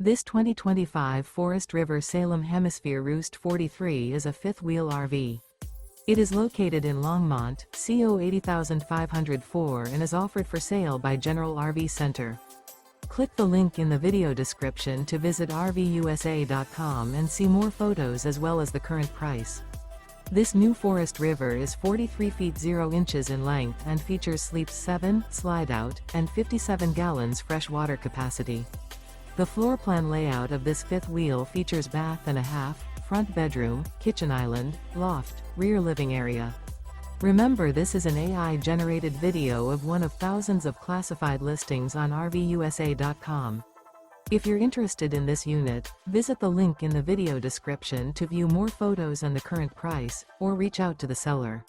This 2025 Forest River Salem Hemisphere Roost 43 is a fifth-wheel RV. It is located in Longmont, CO 80504 and is offered for sale by General RV Center. Click the link in the video description to visit RVUSA.com and see more photos as well as the current price. This new Forest River is 43 feet 0 inches in length and features sleeps 7, Slideout, and 57 gallons fresh water capacity. The floor plan layout of this fifth wheel features bath and a half, front bedroom, kitchen island, loft, rear living area. Remember, this is an AI-generated video of one of thousands of classified listings on RVUSA.com. If you're interested in this unit, visit the link in the video description to view more photos and the current price, or reach out to the seller.